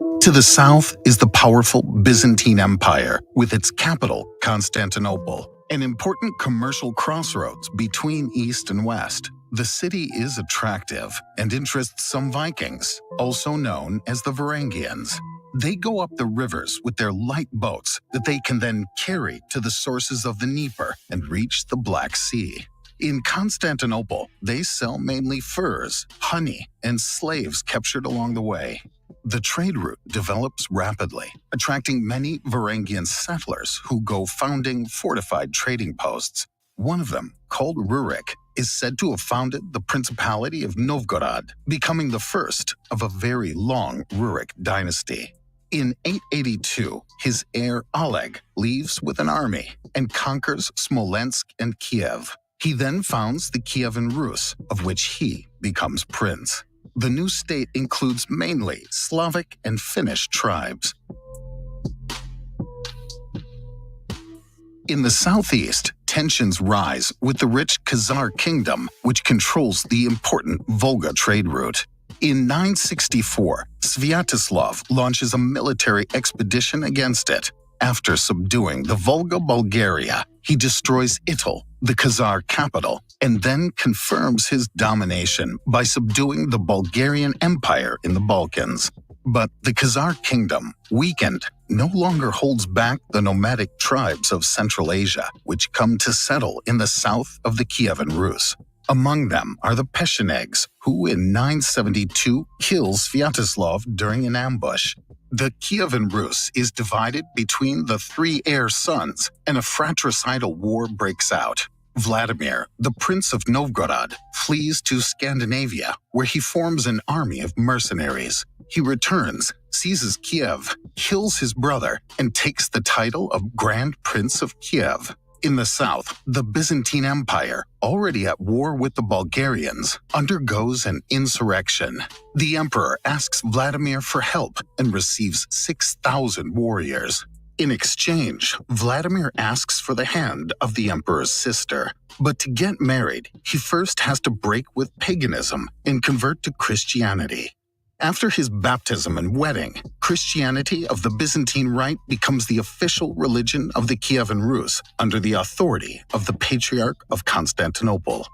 To the south is the powerful Byzantine Empire with its capital, Constantinople, an important commercial crossroads between East and West. The city is attractive and interests some Vikings, also known as the Varangians. They go up the rivers with their light boats that they can then carry to the sources of the Dnieper and reach the Black Sea. In Constantinople, they sell mainly furs, honey, and slaves captured along the way. The trade route develops rapidly, attracting many Varangian settlers who go founding fortified trading posts. One of them, called Rurik, is said to have founded the Principality of Novgorod, becoming the first of a very long Rurik Dynasty. In 882, his heir Oleg leaves with an army and conquers Smolensk and Kiev. He then founds the Kievan Rus, of which he becomes prince. The new state includes mainly Slavic and Finnish tribes. In the southeast, tensions rise with the rich Khazar kingdom, which controls the important Volga trade route. In 964, Sviatoslav launches a military expedition against it. After subduing the Volga Bulgaria, he destroys Ityl, the Khazar capital, and then confirms his domination by subduing the Bulgarian Empire in the Balkans. But the Khazar kingdom, weakened, no longer holds back the nomadic tribes of Central Asia, which come to settle in the south of the Kievan Rus. Among them are the Pechenegs, who in 972 kill Sviatoslav during an ambush. The Kievan Rus is divided between the three heir sons, and a fratricidal war breaks out. Vladimir, the Prince of Novgorod, flees to Scandinavia, where he forms an army of mercenaries. He returns, seizes Kiev, kills his brother, and takes the title of Grand Prince of Kiev. In the south, the Byzantine Empire, already at war with the Bulgarians, undergoes an insurrection. The emperor asks Vladimir for help and receives 6,000 warriors. In exchange, Vladimir asks for the hand of the emperor's sister. But to get married, he first has to break with paganism and convert to Christianity. After his baptism and wedding, Christianity of the Byzantine Rite becomes the official religion of the Kievan Rus under the authority of the Patriarch of Constantinople.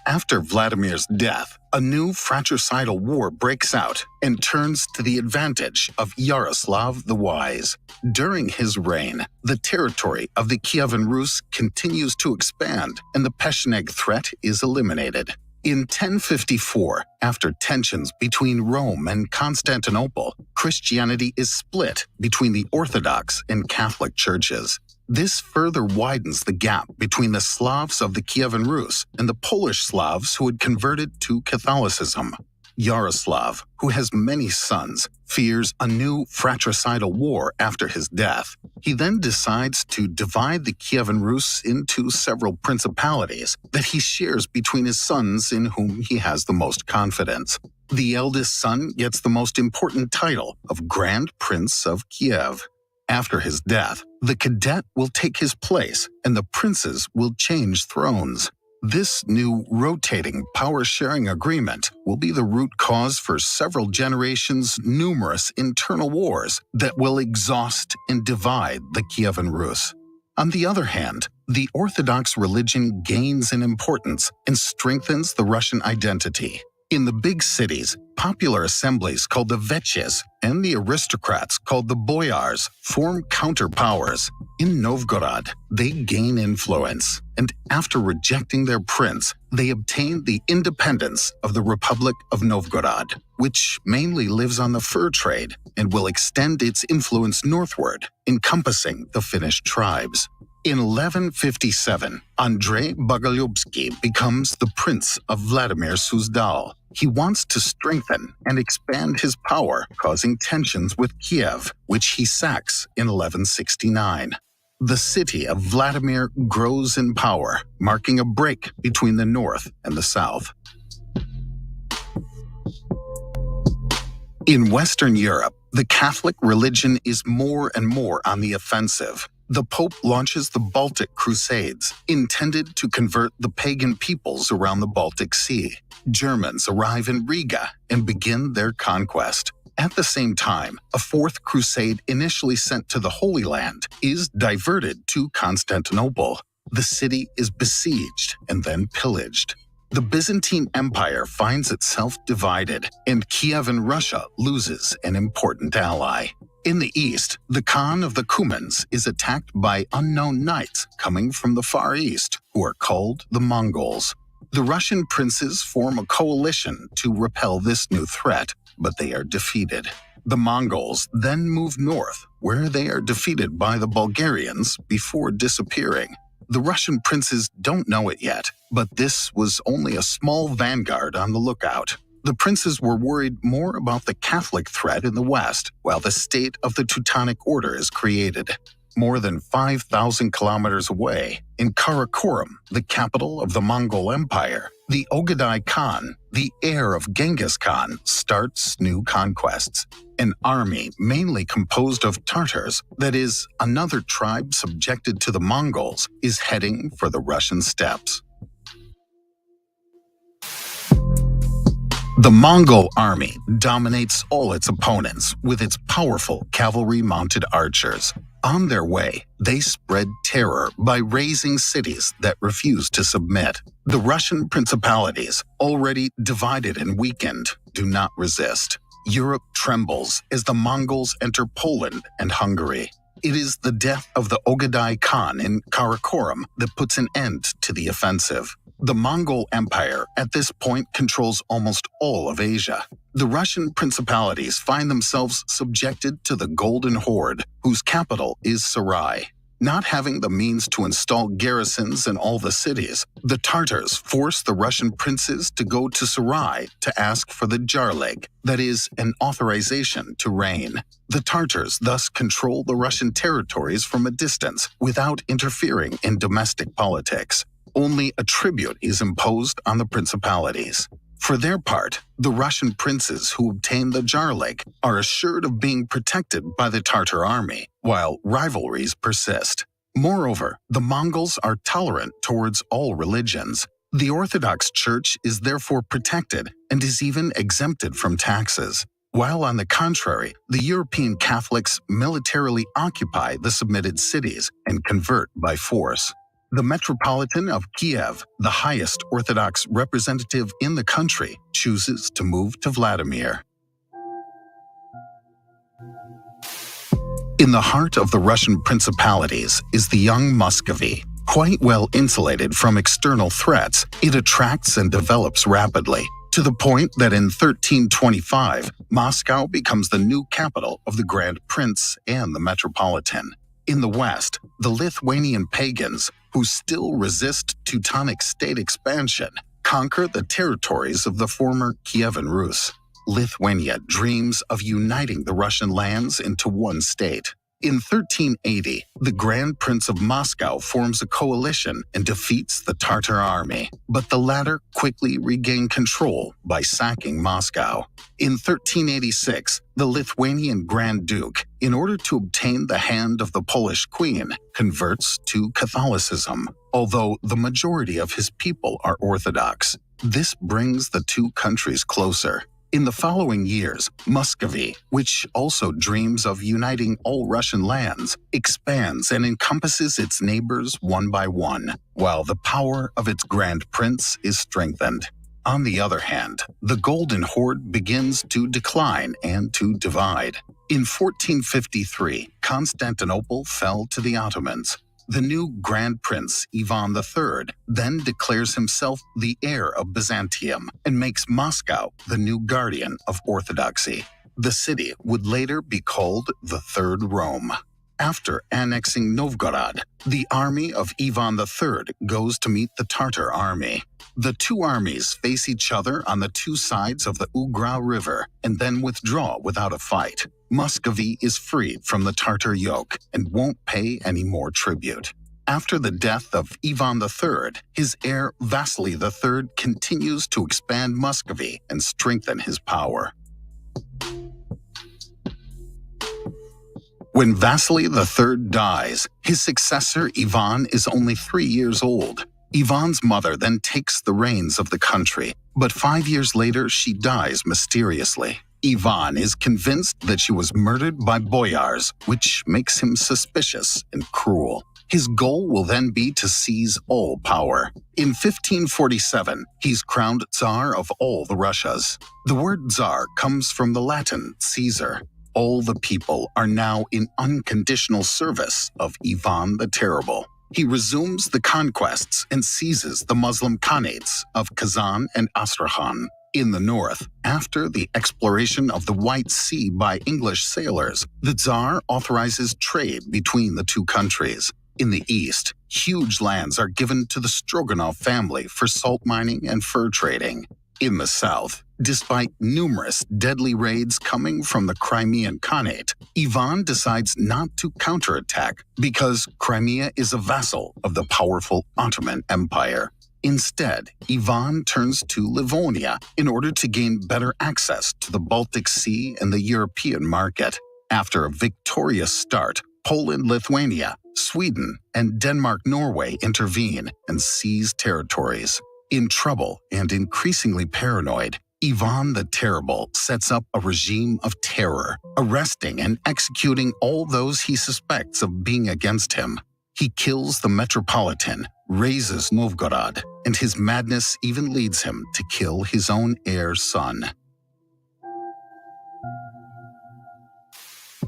After Vladimir's death, a new fratricidal war breaks out and turns to the advantage of Yaroslav the Wise. During his reign, the territory of the Kievan Rus continues to expand and the Pecheneg threat is eliminated. In 1054, after tensions between Rome and Constantinople, Christianity is split between the Orthodox and Catholic churches. This further widens the gap between the Slavs of the Kievan Rus and the Polish Slavs who had converted to Catholicism. Yaroslav, who has many sons, fears a new fratricidal war after his death. He then decides to divide the Kievan Rus into several principalities that he shares between his sons in whom he has the most confidence. The eldest son gets the most important title of Grand Prince of Kiev. After his death, the cadet will take his place and the princes will change thrones. This new rotating power-sharing agreement will be the root cause for several generations' numerous internal wars that will exhaust and divide the Kievan Rus. On the other hand, the Orthodox religion gains in importance and strengthens the Russian identity. In the big cities, popular assemblies called the Veches and the aristocrats called the Boyars form counterpowers. In Novgorod, they gain influence, and after rejecting their prince, they obtain the independence of the Republic of Novgorod, which mainly lives on the fur trade and will extend its influence northward, encompassing the Finnish tribes. In 1157, Andrei Bogolyubsky becomes the Prince of Vladimir Suzdal. He wants to strengthen and expand his power, causing tensions with Kiev, which he sacks in 1169. The city of Vladimir grows in power, marking a break between the north and the south. In Western Europe, the Catholic religion is more and more on the offensive. The Pope launches the Baltic Crusades, intended to convert the pagan peoples around the Baltic Sea. Germans arrive in Riga and begin their conquest. At the same time, a fourth crusade initially sent to the Holy Land is diverted to Constantinople. The city is besieged and then pillaged. The Byzantine Empire finds itself divided, and Kievan Russia loses an important ally. In the east, the Khan of the Cumans is attacked by unknown knights coming from the Far East, who are called the Mongols. The Russian princes form a coalition to repel this new threat, but they are defeated. The Mongols then move north, where they are defeated by the Bulgarians before disappearing. The Russian princes don't know it yet, but this was only a small vanguard on the lookout. The princes were worried more about the Catholic threat in the west, while the state of the Teutonic Order is created. More than 5,000 kilometers away, in Karakorum, the capital of the Mongol Empire, the Ogadai Khan, the heir of Genghis Khan, starts new conquests. An army mainly composed of Tartars, that is, another tribe subjected to the Mongols, is heading for the Russian steppes. The Mongol army dominates all its opponents with its powerful cavalry-mounted archers. On their way, they spread terror by razing cities that refuse to submit. The Russian principalities, already divided and weakened, do not resist. Europe trembles as the Mongols enter Poland and Hungary. It is the death of the Ogadai Khan in Karakorum that puts an end to the offensive. The Mongol Empire at this point controls almost all of Asia. The Russian principalities find themselves subjected to the Golden Horde, whose capital is Sarai. Not having the means to install garrisons in all the cities, the Tartars force the Russian princes to go to Sarai to ask for the Jarlig, that is, an authorization to reign. The Tartars thus control the Russian territories from a distance without interfering in domestic politics. Only a tribute is imposed on the principalities. For their part, the Russian princes who obtain the Jarlig are assured of being protected by the Tartar army, while rivalries persist. Moreover, the Mongols are tolerant towards all religions. The Orthodox Church is therefore protected and is even exempted from taxes, while on the contrary, the European Catholics militarily occupy the submitted cities and convert by force. The Metropolitan of Kiev, the highest Orthodox representative in the country, chooses to move to Vladimir. In the heart of the Russian principalities is the young Muscovy. Quite well insulated from external threats, it attracts and develops rapidly, to the point that in 1325, Moscow becomes the new capital of the Grand Prince and the Metropolitan. In the west, the Lithuanian pagans, who still resist Teutonic state expansion, conquer the territories of the former Kievan Rus. Lithuania dreams of uniting the Russian lands into one state. In 1380, the Grand Prince of Moscow forms a coalition and defeats the Tartar army, but the latter quickly regain control by sacking Moscow. In 1386, the Lithuanian Grand Duke, in order to obtain the hand of the Polish Queen, converts to Catholicism, although the majority of his people are Orthodox. This brings the two countries closer. In the following years, Muscovy, which also dreams of uniting all Russian lands, expands and encompasses its neighbors one by one, while the power of its Grand Prince is strengthened. On the other hand, the Golden Horde begins to decline and to divide. In 1453, Constantinople fell to the Ottomans. The new Grand Prince, Ivan III, then declares himself the heir of Byzantium and makes Moscow the new guardian of Orthodoxy. The city would later be called the Third Rome. After annexing Novgorod, the army of Ivan III goes to meet the Tartar army. The two armies face each other on the two sides of the Ugra River and then withdraw without a fight. Muscovy is freed from the Tartar yoke and won't pay any more tribute. After the death of Ivan III, his heir Vasily III continues to expand Muscovy and strengthen his power. When Vasily III dies, his successor Ivan is only 3 years old. Ivan's mother then takes the reins of the country, but 5 years later she dies mysteriously. Ivan is convinced that she was murdered by boyars, which makes him suspicious and cruel. His goal will then be to seize all power. In 1547, he's crowned Tsar of all the Russias. The word Tsar comes from the Latin Caesar. All the people are now in unconditional service of Ivan the Terrible. He resumes the conquests and seizes the Muslim Khanates of Kazan and Astrakhan. In the north, after the exploration of the White Sea by English sailors, the Tsar authorizes trade between the two countries. In the east, huge lands are given to the Stroganov family for salt mining and fur trading. In the south, despite numerous deadly raids coming from the Crimean Khanate, Ivan decides not to counterattack because Crimea is a vassal of the powerful Ottoman Empire. Instead, Ivan turns to Livonia in order to gain better access to the Baltic Sea and the European market. After a victorious start, Poland, Lithuania, Sweden, and Denmark-Norway intervene and seize territories. In trouble and increasingly paranoid, Ivan the Terrible sets up a regime of terror, arresting and executing all those he suspects of being against him. He kills the Metropolitan, razes Novgorod, and his madness even leads him to kill his own heir son.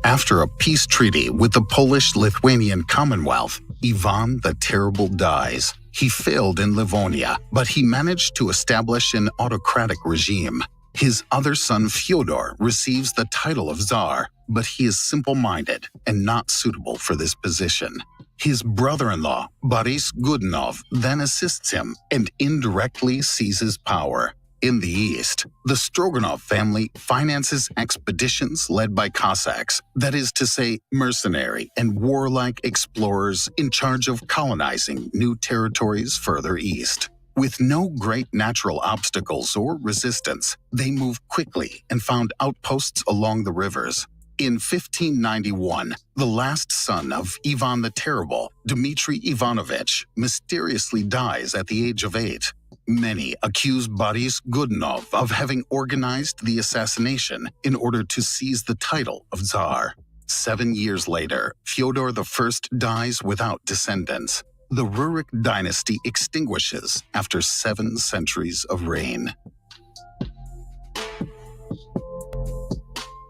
After a peace treaty with the Polish-Lithuanian Commonwealth, Ivan the Terrible dies. He failed in Livonia, but he managed to establish an autocratic regime. His other son Fyodor receives the title of Tsar, but he is simple-minded and not suitable for this position. His brother-in-law, Boris Godunov, then assists him and indirectly seizes power. In the east, the Stroganov family finances expeditions led by Cossacks, that is to say, mercenary and warlike explorers in charge of colonizing new territories further east. With no great natural obstacles or resistance, they moved quickly and found outposts along the rivers. In 1591, the last son of Ivan the Terrible, Dmitry Ivanovich, mysteriously dies at the age of 8. Many accuse Boris Godunov of having organized the assassination in order to seize the title of Tsar. 7 years later, Fyodor I dies without descendants. The Rurik Dynasty extinguishes after 7 centuries of reign.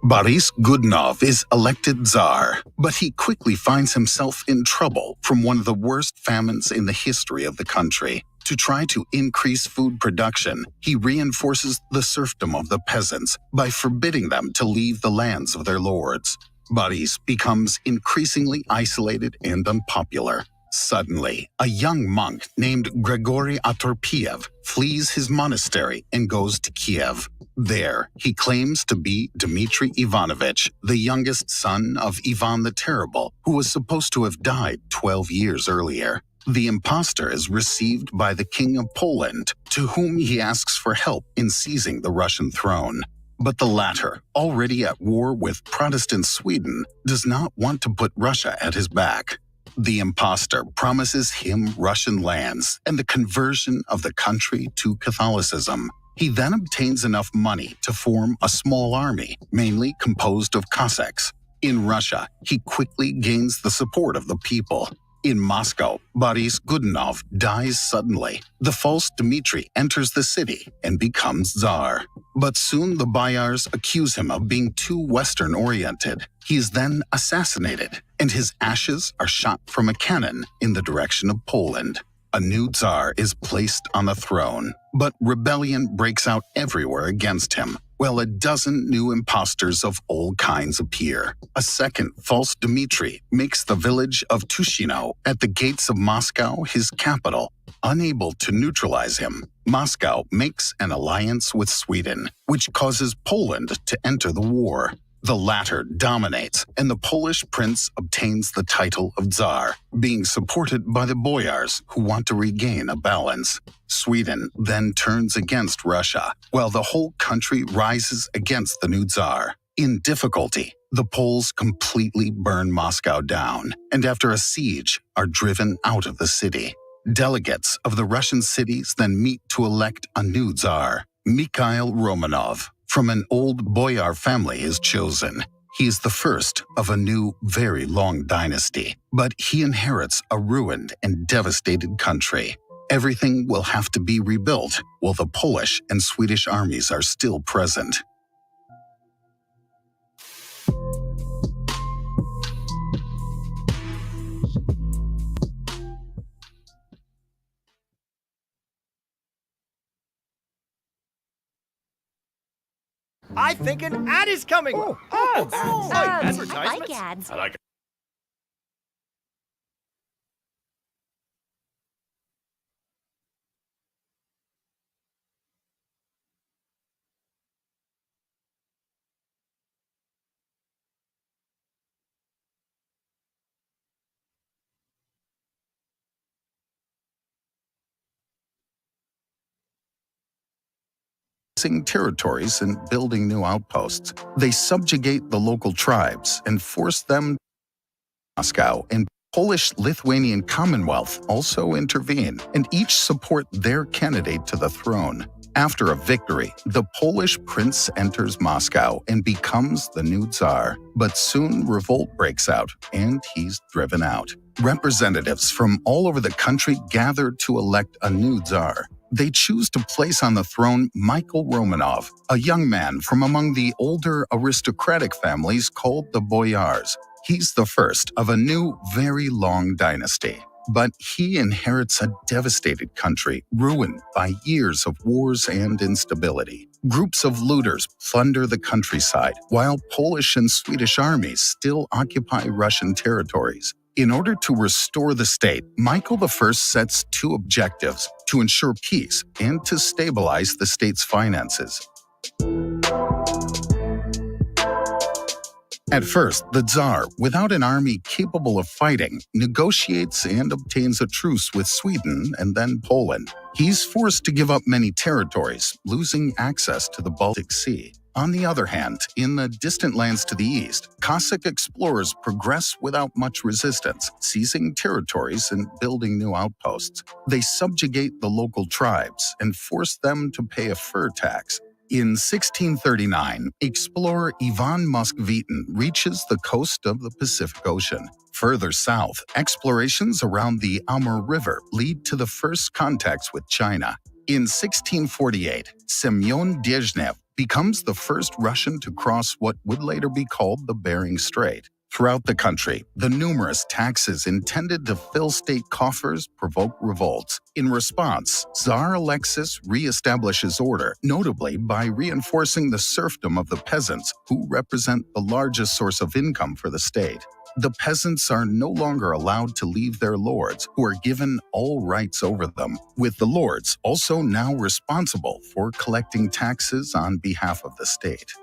Boris Godunov is elected Tsar, but he quickly finds himself in trouble from one of the worst famines in the history of the country. To try to increase food production, he reinforces the serfdom of the peasants by forbidding them to leave the lands of their lords. Boris becomes increasingly isolated and unpopular. Suddenly, a young monk named Grigory Atorpiev flees his monastery and goes to Kiev. There, he claims to be Dmitry Ivanovich, the youngest son of Ivan the Terrible, who was supposed to have died 12 years earlier. The impostor is received by the King of Poland, to whom he asks for help in seizing the Russian throne. But the latter, already at war with Protestant Sweden, does not want to put Russia at his back. The impostor promises him Russian lands and the conversion of the country to Catholicism. He then obtains enough money to form a small army, mainly composed of Cossacks. In Russia, he quickly gains the support of the people. In Moscow, Boris Godunov dies suddenly. The false Dmitry enters the city and becomes Tsar. But soon the boyars accuse him of being too Western-oriented. He is then assassinated, and his ashes are shot from a cannon in the direction of Poland. A new Tsar is placed on the throne, but rebellion breaks out everywhere against him, while a dozen new impostors of all kinds appear. A second false Dmitry makes the village of Tushino at the gates of Moscow his capital. Unable to neutralize him, Moscow makes an alliance with Sweden, which causes Poland to enter the war. The latter dominates, and the Polish prince obtains the title of Tsar, being supported by the boyars who want to regain a balance. Sweden then turns against Russia, while the whole country rises against the new Tsar. In difficulty, the Poles completely burn Moscow down, and after a siege, are driven out of the city. Delegates of the Russian cities then meet to elect a new Tsar. Mikhail Romanov, from an old boyar family, is chosen. He is the first of a new, very long dynasty, but he inherits a ruined and devastated country. Everything will have to be rebuilt while the Polish and Swedish armies are still present. I think an ad is coming. Oh, ads. Ads. I like ads. I like it. Territories and building new outposts. They subjugate the local tribes and force them to Moscow, and Polish-Lithuanian Commonwealth also intervene and each support their candidate to the throne. After a victory, the Polish prince enters Moscow and becomes the new Tsar. But soon revolt breaks out and he's driven out. Representatives from all over the country gather to elect a new Tsar. They choose to place on the throne Mikhail Romanov, a young man from among the older aristocratic families called the Boyars. He's the first of a new, very long dynasty. But he inherits a devastated country, ruined by years of wars and instability. Groups of looters plunder the countryside, while Polish and Swedish armies still occupy Russian territories. In order to restore the state, Michael I sets two objectives: to ensure peace and to stabilize the state's finances. At first, the Tsar, without an army capable of fighting, negotiates and obtains a truce with Sweden and then Poland. He's forced to give up many territories, losing access to the Baltic Sea. On the other hand, in the distant lands to the east, Cossack explorers progress without much resistance, seizing territories and building new outposts. They subjugate the local tribes and force them to pay a fur tax. In 1639, explorer Ivan Moskvitin reaches the coast of the Pacific Ocean. Further south, explorations around the Amur River lead to the first contacts with China. In 1648, Semyon Dezhnev becomes the first Russian to cross what would later be called the Bering Strait. Throughout the country, the numerous taxes intended to fill state coffers provoke revolts. In response, Tsar Alexis reestablishes order, notably by reinforcing the serfdom of the peasants, who represent the largest source of income for the state. The peasants are no longer allowed to leave their lords, who are given all rights over them, with the lords also now responsible for collecting taxes on behalf of the state.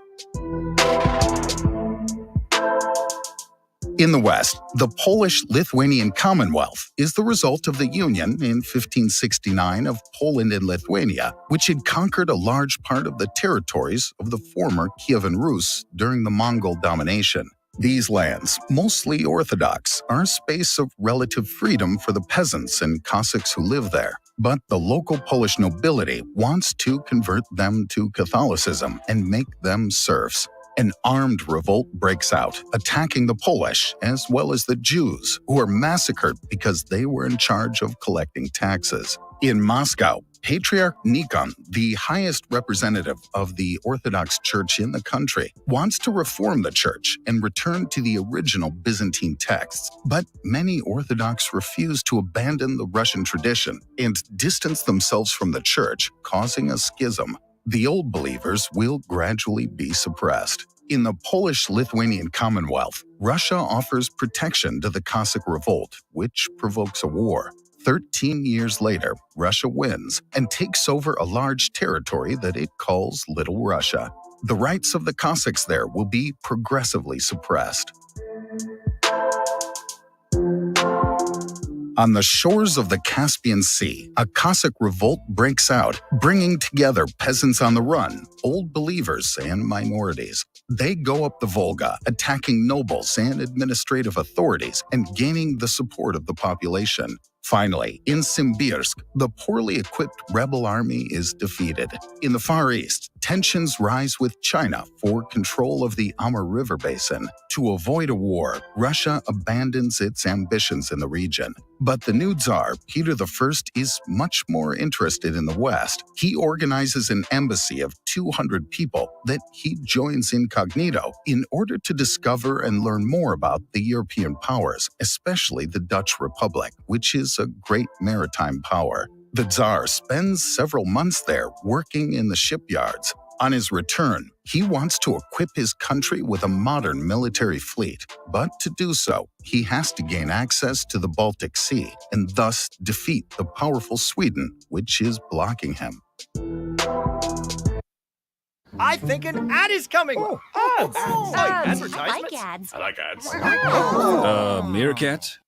In the West, the Polish-Lithuanian Commonwealth is the result of the union in 1569 of Poland and Lithuania, which had conquered a large part of the territories of the former Kievan Rus during the Mongol domination. These lands, mostly Orthodox, are a space of relative freedom for the peasants and Cossacks who live there. But the local Polish nobility wants to convert them to Catholicism and make them serfs. An armed revolt breaks out, attacking the Polish as well as the Jews, who are massacred because they were in charge of collecting taxes. In Moscow, Patriarch Nikon, the highest representative of the Orthodox Church in the country, wants to reform the church and return to the original Byzantine texts. But many Orthodox refuse to abandon the Russian tradition and distance themselves from the church, causing a schism. The old believers will gradually be suppressed. In the Polish-Lithuanian Commonwealth, Russia offers protection to the Cossack revolt, which provokes a war. 13 years later, Russia wins and takes over a large territory that it calls Little Russia. The rights of the Cossacks there will be progressively suppressed. On the shores of the Caspian Sea, a Cossack revolt breaks out, bringing together peasants on the run, old believers, and minorities. They go up the Volga, attacking nobles and administrative authorities and gaining the support of the population. Finally, in Simbirsk, the poorly equipped rebel army is defeated. In the Far East, tensions rise with China for control of the Amur River basin. To avoid a war, Russia abandons its ambitions in the region. But the new Tsar, Peter I, is much more interested in the West. He organizes an embassy of 200 people that he joins incognito in order to discover and learn more about the European powers, especially the Dutch Republic, which is a great maritime power. The Tsar spends several months there working in the shipyards. On his return, he wants to equip his country with a modern military fleet. But to do so, he has to gain access to the Baltic Sea and thus defeat the powerful Sweden, which is blocking him. I think an ad is coming. Ads. Advertisements. I like ads. I like ads. Meerkat?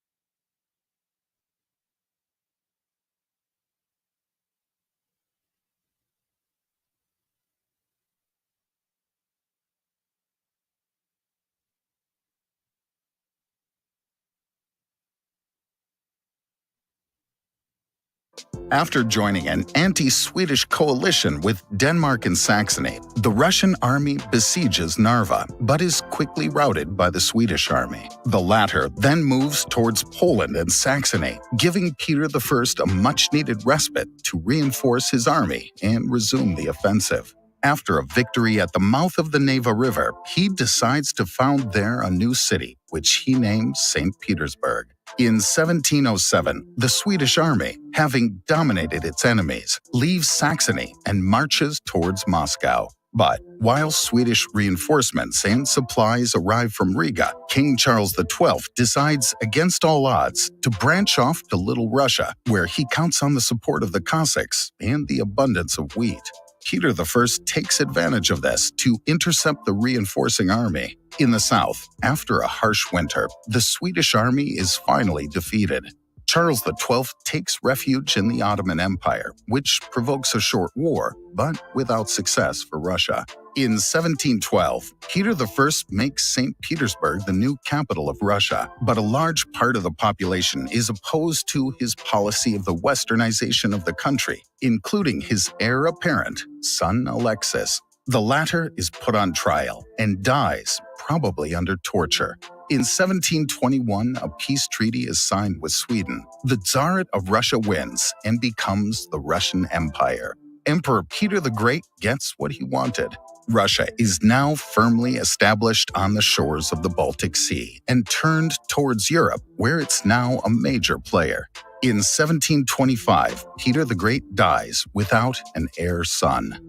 After joining an anti-Swedish coalition with Denmark and Saxony, the Russian army besieges Narva, but is quickly routed by the Swedish army. The latter then moves towards Poland and Saxony, giving Peter I a much-needed respite to reinforce his army and resume the offensive. After a victory at the mouth of the Neva River, he decides to found there a new city, which he names St. Petersburg. In 1707, the Swedish army, having dominated its enemies, leaves Saxony and marches towards Moscow. But while Swedish reinforcements and supplies arrive from Riga, King Charles XII decides, against all odds, to branch off to Little Russia, where he counts on the support of the Cossacks and the abundance of wheat. Peter I takes advantage of this to intercept the reinforcing army. In the south, after a harsh winter, the Swedish army is finally defeated. Charles XII takes refuge in the Ottoman Empire, which provokes a short war, but without success for Russia. In 1712, Peter I makes St. Petersburg the new capital of Russia, but a large part of the population is opposed to his policy of the westernization of the country, including his heir apparent, son Alexis. The latter is put on trial and dies, probably under torture. In 1721, a peace treaty is signed with Sweden. The Tsarate of Russia wins and becomes the Russian Empire. Emperor Peter the Great gets what he wanted. Russia is now firmly established on the shores of the Baltic Sea and turned towards Europe, where it's now a major player. In 1725, Peter the Great dies without an heir son.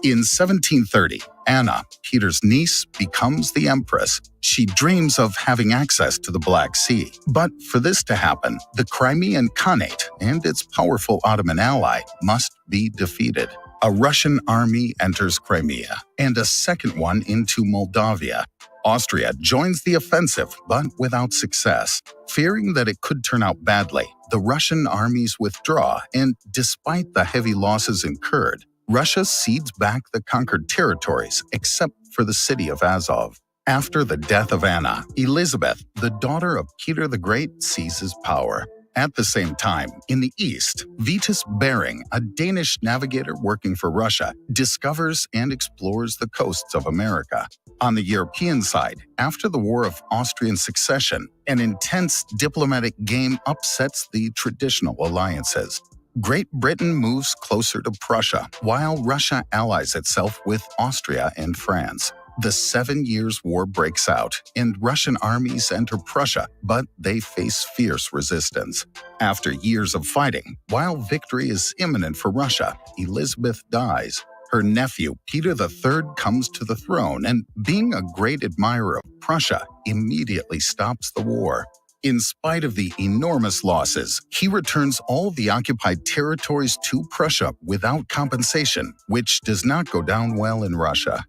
In 1730, Anna, Peter's niece, becomes the empress. She dreams of having access to the Black Sea. But for this to happen, the Crimean Khanate and its powerful Ottoman ally must be defeated. A Russian army enters Crimea, and a second one into Moldavia. Austria joins the offensive, but without success. Fearing that it could turn out badly, the Russian armies withdraw, and despite the heavy losses incurred, Russia cedes back the conquered territories, except for the city of Azov. After the death of Anna, Elizabeth, the daughter of Peter the Great, seizes power. At the same time, in the east, Vitus Bering, a Danish navigator working for Russia, discovers and explores the coasts of America. On the European side, after the War of Austrian Succession, an intense diplomatic game upsets the traditional alliances. Great Britain moves closer to Prussia, while Russia allies itself with Austria and France. The 7 Years' War breaks out, and Russian armies enter Prussia, but they face fierce resistance. After years of fighting, while victory is imminent for Russia, Elizabeth dies. Her nephew, Peter III, comes to the throne, and being a great admirer of Prussia, immediately stops the war. In spite of the enormous losses, he returns all the occupied territories to Prussia without compensation, which does not go down well in Russia.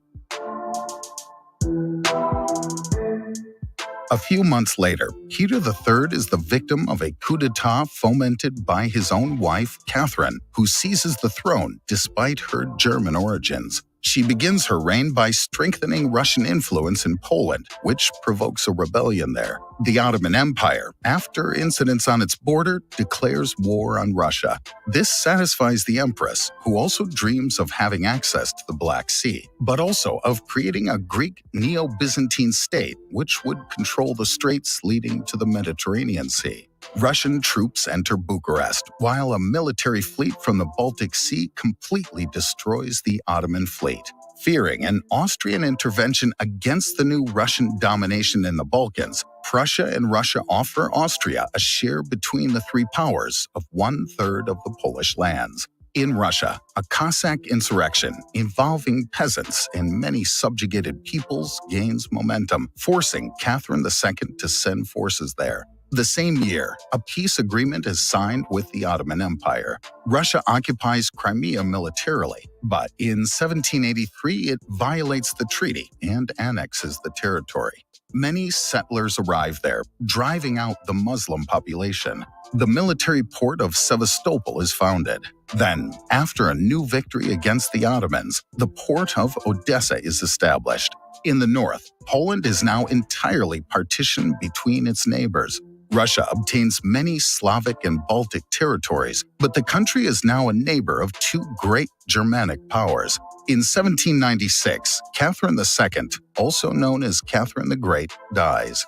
A few months later, Peter III is the victim of a coup d'etat fomented by his own wife, Catherine, who seizes the throne despite her German origins. She begins her reign by strengthening Russian influence in Poland, which provokes a rebellion there. The Ottoman Empire, after incidents on its border, declares war on Russia. This satisfies the Empress, who also dreams of having access to the Black Sea, but also of creating a Greek Neo-Byzantine state which would control the straits leading to the Mediterranean Sea. Russian troops enter Bucharest, while a military fleet from the Baltic Sea completely destroys the Ottoman fleet. Fearing an Austrian intervention against the new Russian domination in the Balkans, Prussia and Russia offer Austria a share between the three powers of 1/3 of the Polish lands. In Russia, a Cossack insurrection involving peasants and many subjugated peoples gains momentum, forcing Catherine II to send forces there. The same year, a peace agreement is signed with the Ottoman Empire. Russia occupies Crimea militarily, but in 1783 it violates the treaty and annexes the territory. Many settlers arrive there, driving out the Muslim population. The military port of Sevastopol is founded. Then, after a new victory against the Ottomans, the port of Odessa is established. In the north, Poland is now entirely partitioned between its neighbors. Russia obtains many Slavic and Baltic territories, but the country is now a neighbor of two great Germanic powers. In 1796, Catherine II, also known as Catherine the Great, dies.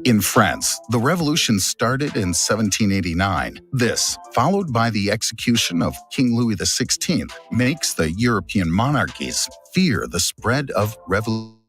In France, the revolution started in 1789. This, followed by the execution of King Louis XVI, makes the European monarchies fear the spread of revolutionary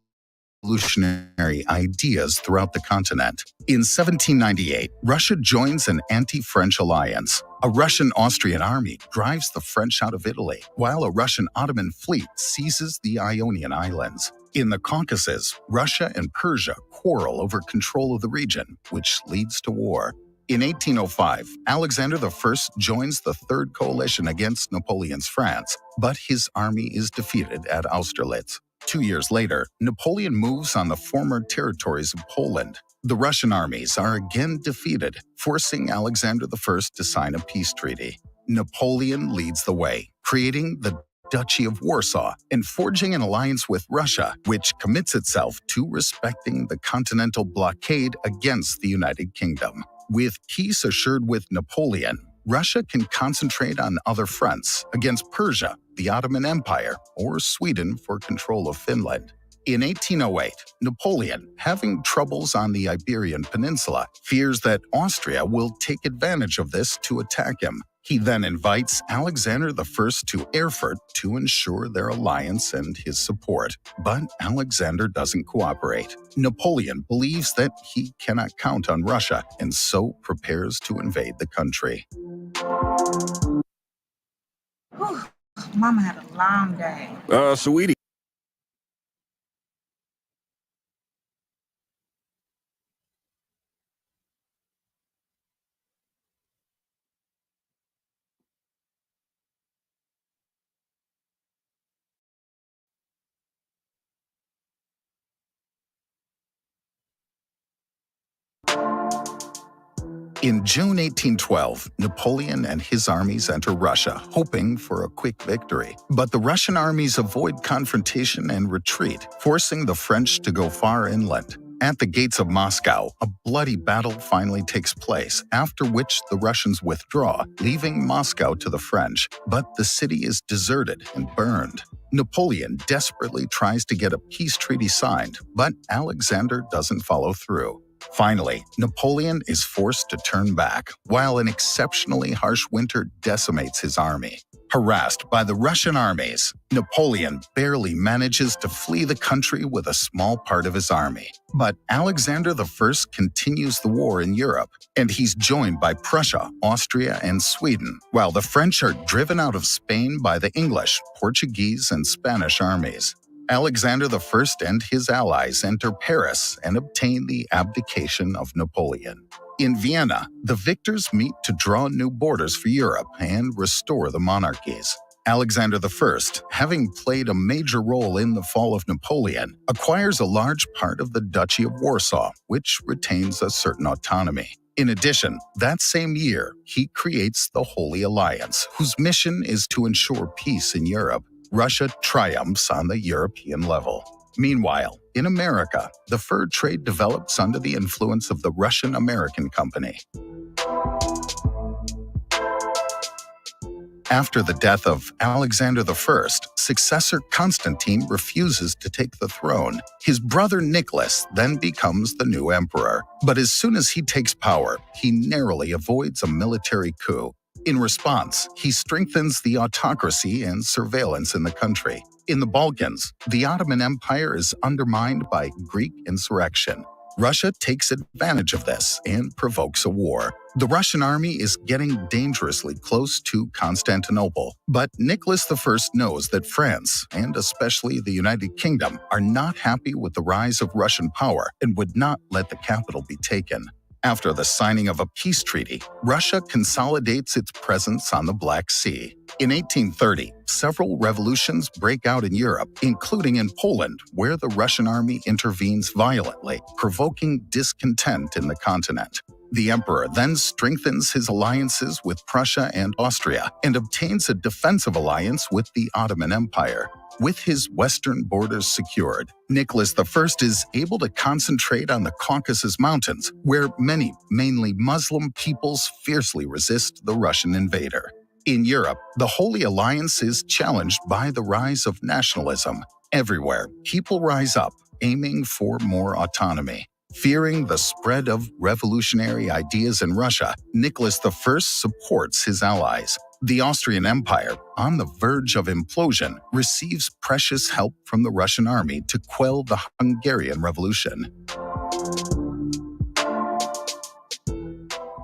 ideas throughout the continent. In 1798, Russia joins an anti-French alliance. A Russian-Austrian army drives the French out of Italy, while a Russian-Ottoman fleet seizes the Ionian Islands. In the Caucasus, Russia and Persia quarrel over control of the region, which leads to war. In 1805, Alexander I joins the Third Coalition against Napoleon's France, but his army is defeated at Austerlitz. 2 years later, Napoleon moves on the former territories of Poland. The Russian armies are again defeated, forcing Alexander I to sign a peace treaty. Napoleon leads the way, creating the Duchy of Warsaw and forging an alliance with Russia, which commits itself to respecting the continental blockade against the United Kingdom. With peace assured with Napoleon, Russia can concentrate on other fronts against Persia, the Ottoman Empire, or Sweden for control of Finland. In 1808, Napoleon, having troubles on the Iberian Peninsula, fears that Austria will take advantage of this to attack him. He then invites Alexander I to Erfurt to ensure their alliance and his support. But Alexander doesn't cooperate. Napoleon believes that he cannot count on Russia and so prepares to invade the country. Whew. Mama had a long day. Sweetie. In June 1812, Napoleon and his armies enter Russia, hoping for a quick victory. But the Russian armies avoid confrontation and retreat, forcing the French to go far inland. At the gates of Moscow, a bloody battle finally takes place, after which the Russians withdraw, leaving Moscow to the French. But the city is deserted and burned. Napoleon desperately tries to get a peace treaty signed, but Alexander doesn't follow through. Finally, Napoleon is forced to turn back, while an exceptionally harsh winter decimates his army. Harassed by the Russian armies, Napoleon barely manages to flee the country with a small part of his army. But Alexander I continues the war in Europe, and he's joined by Prussia, Austria, and Sweden, while the French are driven out of Spain by the English, Portuguese, and Spanish armies. Alexander I and his allies enter Paris and obtain the abdication of Napoleon. In Vienna, the victors meet to draw new borders for Europe and restore the monarchies. Alexander I, having played a major role in the fall of Napoleon, acquires a large part of the Duchy of Warsaw, which retains a certain autonomy. In addition, that same year, he creates the Holy Alliance, whose mission is to ensure peace in Europe. Russia triumphs on the European level. Meanwhile, in America, the fur trade develops under the influence of the Russian-American Company. After the death of Alexander I, successor Constantine refuses to take the throne. His brother Nicholas then becomes the new emperor. But as soon as he takes power, he narrowly avoids a military coup. In response, he strengthens the autocracy and surveillance in the country. In the Balkans, the Ottoman Empire is undermined by Greek insurrection. Russia takes advantage of this and provokes a war. The Russian army is getting dangerously close to Constantinople, but Nicholas I knows that France, and especially the United Kingdom, are not happy with the rise of Russian power and would not let the capital be taken. After the signing of a peace treaty, Russia consolidates its presence on the Black Sea. In 1830, several revolutions break out in Europe, including in Poland, where the Russian army intervenes violently, provoking discontent in the continent. The emperor then strengthens his alliances with Prussia and Austria and obtains a defensive alliance with the Ottoman Empire. With his western borders secured, Nicholas I is able to concentrate on the Caucasus Mountains, where many, mainly Muslim peoples fiercely resist the Russian invader. In Europe, the Holy Alliance is challenged by the rise of nationalism. Everywhere, people rise up, aiming for more autonomy. Fearing the spread of revolutionary ideas in Russia, Nicholas I supports his allies. The Austrian Empire, on the verge of implosion, receives precious help from the Russian army to quell the Hungarian Revolution.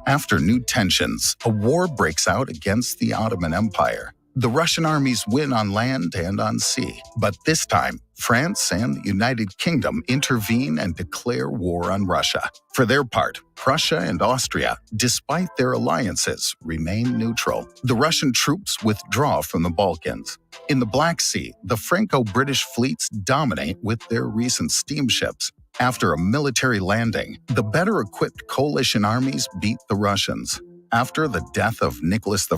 After new tensions, a war breaks out against the Ottoman Empire. The Russian armies win on land and on sea, but this time, France and the United Kingdom intervene and declare war on Russia. For their part, Prussia and Austria, despite their alliances, remain neutral. The Russian troops withdraw from the Balkans. In the Black Sea, the Franco-British fleets dominate with their recent steamships. After a military landing, the better-equipped coalition armies beat the Russians. After the death of Nicholas I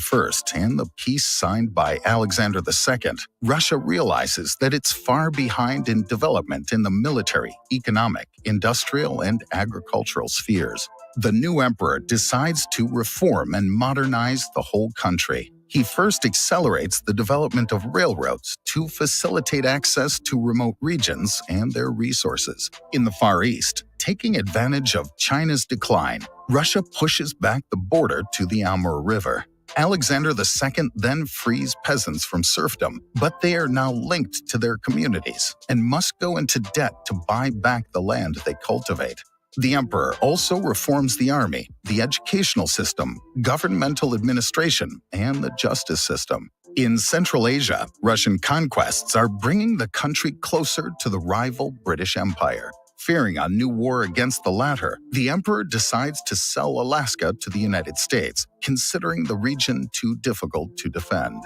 and the peace signed by Alexander II, Russia realizes that it's far behind in development in the military, economic, industrial, and agricultural spheres. The new emperor decides to reform and modernize the whole country. He first accelerates the development of railroads to facilitate access to remote regions and their resources. In the Far East, taking advantage of China's decline, Russia pushes back the border to the Amur River. Alexander II then frees peasants from serfdom, but they are now linked to their communities and must go into debt to buy back the land they cultivate. The emperor also reforms the army, the educational system, governmental administration, and the justice system. In Central Asia, Russian conquests are bringing the country closer to the rival British Empire. Fearing a new war against the latter, the emperor decides to sell Alaska to the United States, considering the region too difficult to defend.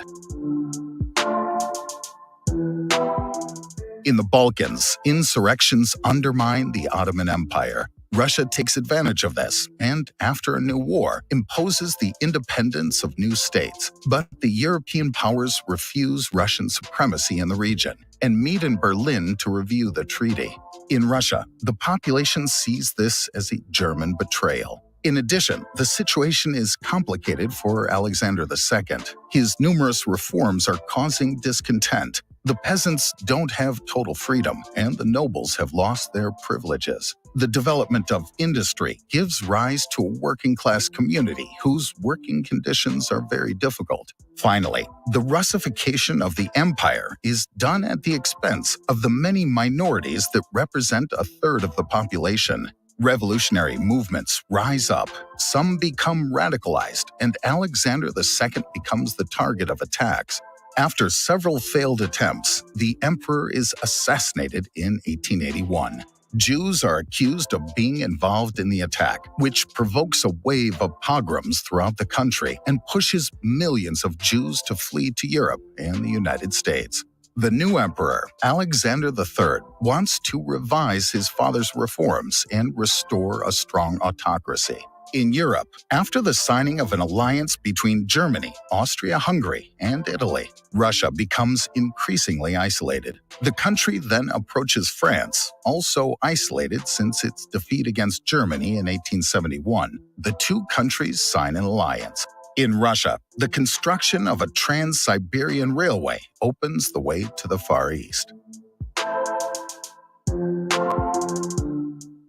In the Balkans, insurrections undermine the Ottoman Empire. Russia takes advantage of this and, after a new war, imposes the independence of new states. But the European powers refuse Russian supremacy in the region and meet in Berlin to review the treaty. In Russia, the population sees this as a German betrayal. In addition, the situation is complicated for Alexander II. His numerous reforms are causing discontent. The peasants don't have total freedom, and the nobles have lost their privileges. The development of industry gives rise to a working-class community whose working conditions are very difficult. Finally, the Russification of the empire is done at the expense of the many minorities that represent a third of the population. Revolutionary movements rise up, some become radicalized, and Alexander II becomes the target of attacks. After several failed attempts, the emperor is assassinated in 1881. Jews are accused of being involved in the attack, which provokes a wave of pogroms throughout the country and pushes millions of Jews to flee to Europe and the United States. The new emperor, Alexander III, wants to revise his father's reforms and restore a strong autocracy. In Europe, after the signing of an alliance between Germany, Austria-Hungary, and Italy, Russia becomes increasingly isolated. The country then approaches France, also isolated since its defeat against Germany in 1871. The two countries sign an alliance. In Russia, the construction of a Trans-Siberian Railway opens the way to the Far East.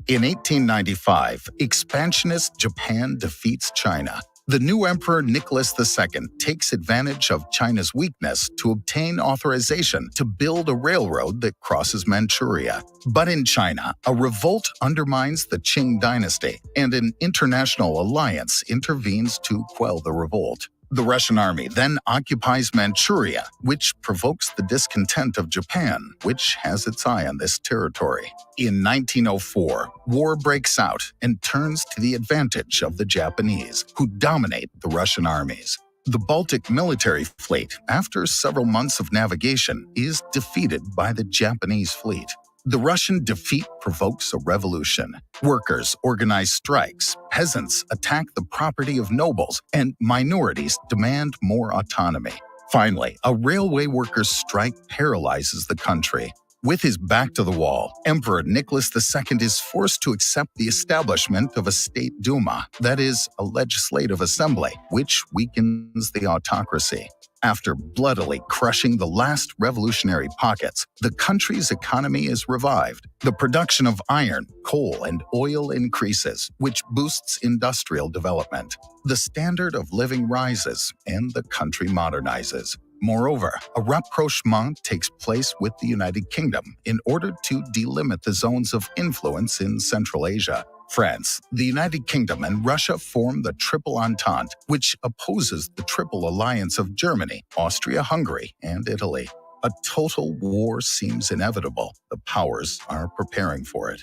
In 1895, expansionist Japan defeats China. The new Emperor Nicholas II takes advantage of China's weakness to obtain authorization to build a railroad that crosses Manchuria. But in China, a revolt undermines the Qing dynasty, and an international alliance intervenes to quell the revolt. The Russian army then occupies Manchuria, which provokes the discontent of Japan, which has its eye on this territory. In 1904, war breaks out and turns to the advantage of the Japanese, who dominate the Russian armies. The Baltic military fleet, after several months of navigation, is defeated by the Japanese fleet. The Russian defeat provokes a revolution. Workers organize strikes, peasants attack the property of nobles, and minorities demand more autonomy. Finally, a railway workers' strike paralyzes the country. With his back to the wall, Emperor Nicholas II is forced to accept the establishment of a state Duma, that is, a legislative assembly, which weakens the autocracy. After bloodily crushing the last revolutionary pockets, the country's economy is revived. The production of iron, coal, and oil increases, which boosts industrial development. The standard of living rises, and the country modernizes. Moreover, a rapprochement takes place with the United Kingdom in order to delimit the zones of influence in Central Asia. France, the United Kingdom, and Russia form the Triple Entente, which opposes the Triple Alliance of Germany, Austria-Hungary, and Italy. A total war seems inevitable. The powers are preparing for it.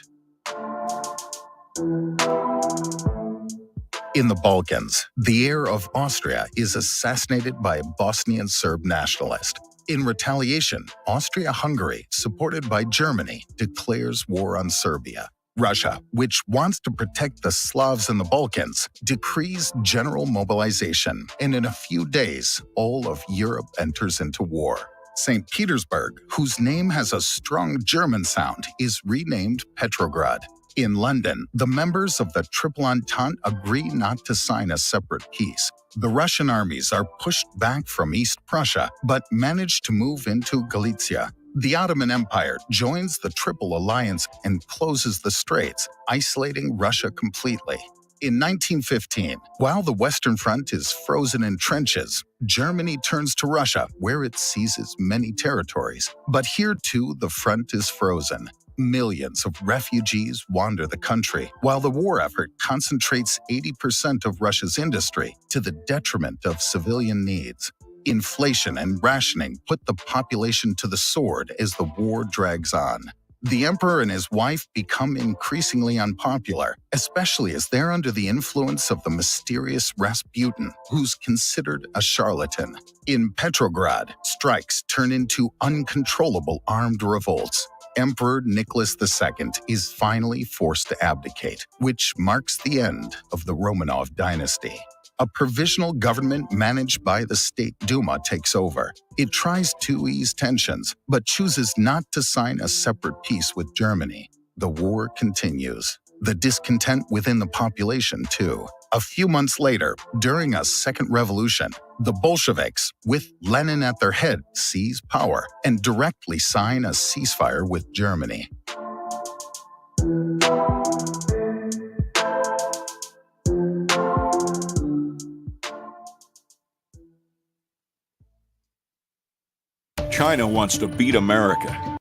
In the Balkans, the heir of Austria is assassinated by a Bosnian Serb nationalist. In retaliation, Austria-Hungary, supported by Germany, declares war on Serbia. Russia, which wants to protect the Slavs in the Balkans, decrees general mobilization, and in a few days, all of Europe enters into war. St. Petersburg, whose name has a strong German sound, is renamed Petrograd. In London, the members of the Triple Entente agree not to sign a separate peace. The Russian armies are pushed back from East Prussia, but manage to move into Galicia. The Ottoman Empire joins the Triple Alliance and closes the straits, isolating Russia completely. In 1915, while the Western Front is frozen in trenches, Germany turns to Russia, where it seizes many territories. But here too, the front is frozen. Millions of refugees wander the country, while the war effort concentrates 80% of Russia's industry to the detriment of civilian needs. Inflation and rationing put the population to the sword as the war drags on. The emperor and his wife become increasingly unpopular, especially as they're under the influence of the mysterious Rasputin, who's considered a charlatan. In Petrograd, strikes turn into uncontrollable armed revolts. Emperor Nicholas II is finally forced to abdicate, which marks the end of the Romanov dynasty. A provisional government managed by the State Duma takes over. It tries to ease tensions, but chooses not to sign a separate peace with Germany. The war continues. The discontent within the population, too. A few months later, during a second revolution, the Bolsheviks, with Lenin at their head, seize power and directly sign a ceasefire with Germany. China wants to beat America.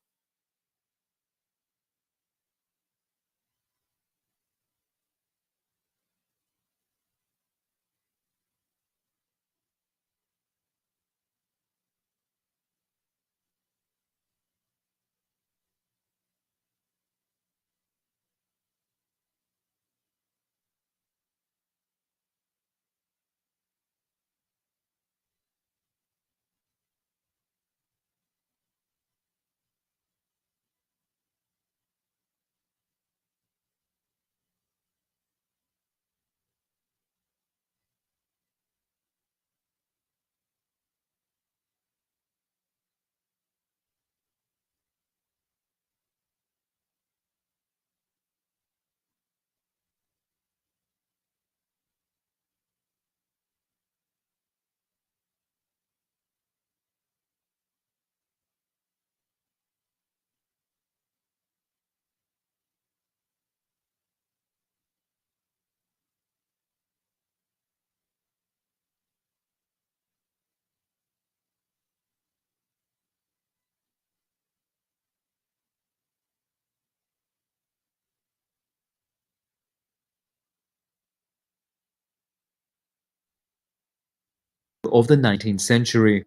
of the 19th century.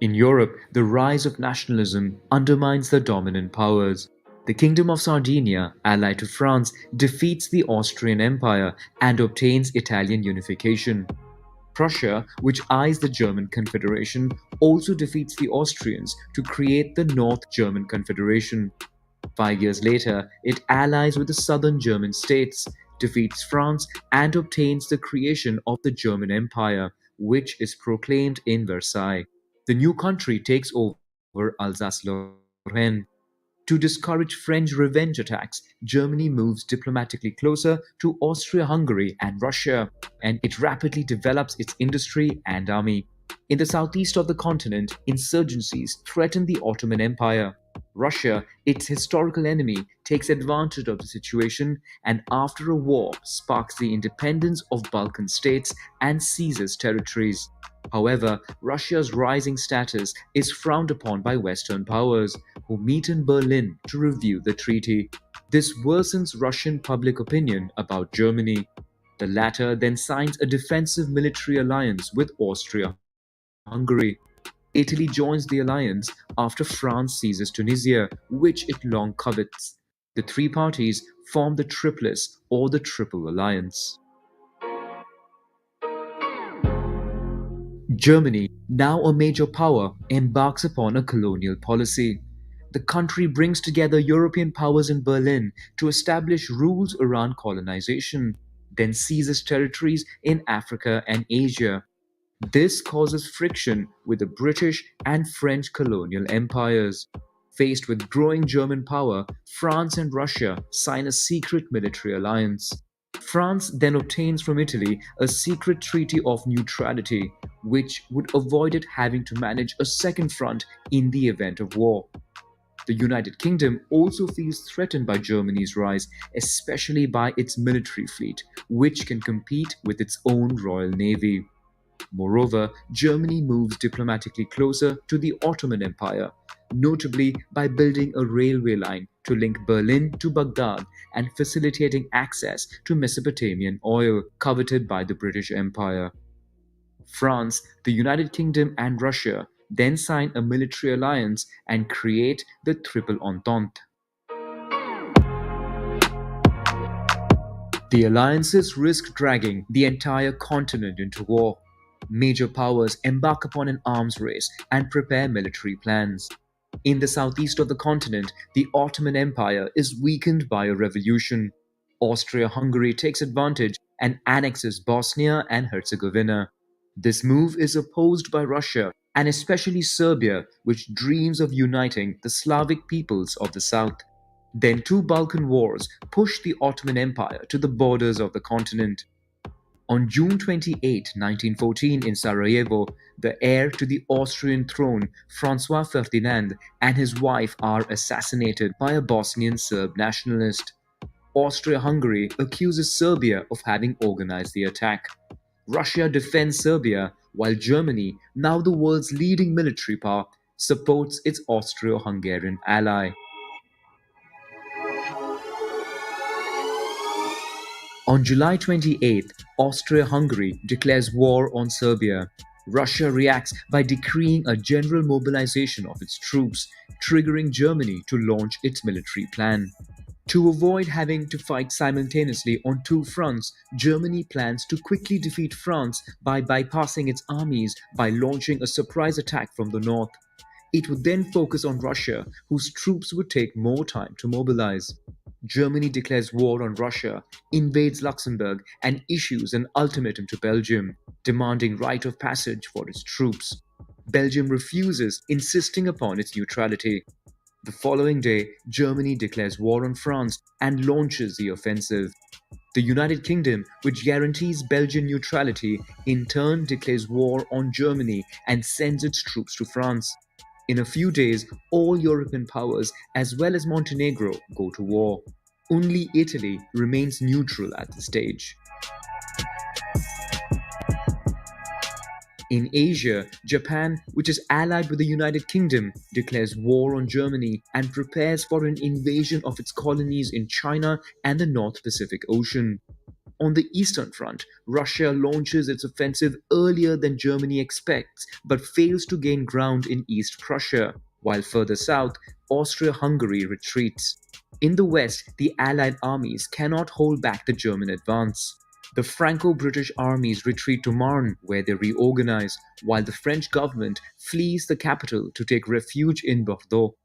In Europe, the rise of nationalism undermines the dominant powers. The Kingdom of Sardinia, allied to France, defeats the Austrian Empire and obtains Italian unification. Prussia, which eyes the German Confederation, also defeats the Austrians to create the North German Confederation. 5 years later, it allies with the southern German states, defeats France, and obtains the creation of the German Empire, which is proclaimed in Versailles. The new country takes over Alsace-Lorraine. To discourage French revenge attacks, Germany moves diplomatically closer to Austria-Hungary and Russia, and it rapidly develops its industry and army. In the southeast of the continent, insurgencies threaten the Ottoman Empire. Russia, its historical enemy, takes advantage of the situation and after a war sparks the independence of Balkan states and seizes territories. However, Russia's rising status is frowned upon by Western powers, who meet in Berlin to review the treaty. This worsens Russian public opinion about Germany. The latter then signs a defensive military alliance with Austria-Hungary. Italy joins the alliance after France seizes Tunisia, which it long covets. The three parties form the Triplice or the Triple Alliance. Germany, now a major power, embarks upon a colonial policy. The country brings together European powers in Berlin to establish rules around colonization, then seizes territories in Africa and Asia. This causes friction with the British and French colonial empires. Faced with growing German power, France and Russia sign a secret military alliance. France then obtains from Italy a secret treaty of neutrality, which would avoid it having to manage a second front in the event of war. The United Kingdom also feels threatened by Germany's rise, especially by its military fleet, which can compete with its own Royal Navy. Moreover, Germany moves diplomatically closer to the Ottoman Empire, notably by building a railway line to link Berlin to Baghdad and facilitating access to Mesopotamian oil coveted by the British Empire. France, the United Kingdom, and Russia then sign a military alliance and create the Triple Entente. The alliances risk dragging the entire continent into war. Major powers embark upon an arms race and prepare military plans. In the southeast of the continent, the Ottoman Empire is weakened by a revolution. Austria-Hungary takes advantage and annexes Bosnia and Herzegovina. This move is opposed by Russia and especially Serbia, which dreams of uniting the Slavic peoples of the south. Then two Balkan wars push the Ottoman Empire to the borders of the continent. On June 28, 1914 in Sarajevo, the heir to the Austrian throne, Francois Ferdinand, and his wife are assassinated by a Bosnian Serb nationalist. Austria-Hungary accuses Serbia of having organized the attack. Russia defends Serbia, while Germany, now the world's leading military power, supports its Austro-Hungarian ally. On July 28th, Austria-Hungary declares war on Serbia. Russia reacts by decreeing a general mobilization of its troops, triggering Germany to launch its military plan. To avoid having to fight simultaneously on two fronts, Germany plans to quickly defeat France by bypassing its armies by launching a surprise attack from the north. It would then focus on Russia, whose troops would take more time to mobilize. Germany declares war on Russia, invades Luxembourg, and issues an ultimatum to Belgium, demanding right of passage for its troops. Belgium refuses, insisting upon its neutrality. The following day, Germany declares war on France and launches the offensive. The United Kingdom, which guarantees Belgian neutrality, in turn declares war on Germany and sends its troops to France. In a few days, all European powers, as well as Montenegro, go to war. Only Italy remains neutral at this stage. In Asia, Japan, which is allied with the United Kingdom, declares war on Germany and prepares for an invasion of its colonies in China and the North Pacific Ocean. On the Eastern Front, Russia launches its offensive earlier than Germany expects, but fails to gain ground in East Prussia, while further south, Austria-Hungary retreats. In the west, the Allied armies cannot hold back the German advance. The Franco-British armies retreat to Marne, where they reorganize, while the French government flees the capital to take refuge in Bordeaux.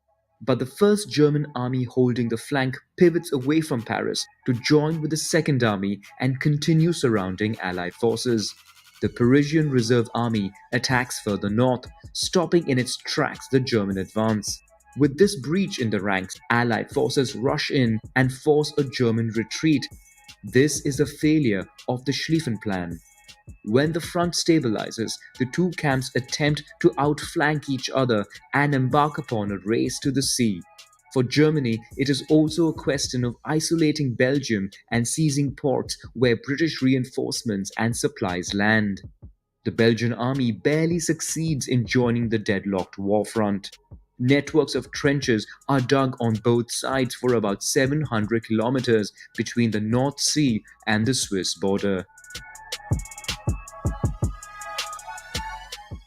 But the first German army holding the flank pivots away from Paris to join with the Second Army and continue surrounding Allied forces. The Parisian Reserve Army attacks further north, stopping in its tracks the German advance. With this breach in the ranks, Allied forces rush in and force a German retreat. This is a failure of the Schlieffen Plan. When the front stabilizes, the two camps attempt to outflank each other and embark upon a race to the sea. For Germany, it is also a question of isolating Belgium and seizing ports where British reinforcements and supplies land. The Belgian army barely succeeds in joining the deadlocked war front. Networks of trenches are dug on both sides for about 700 kilometers between the North Sea and the Swiss border.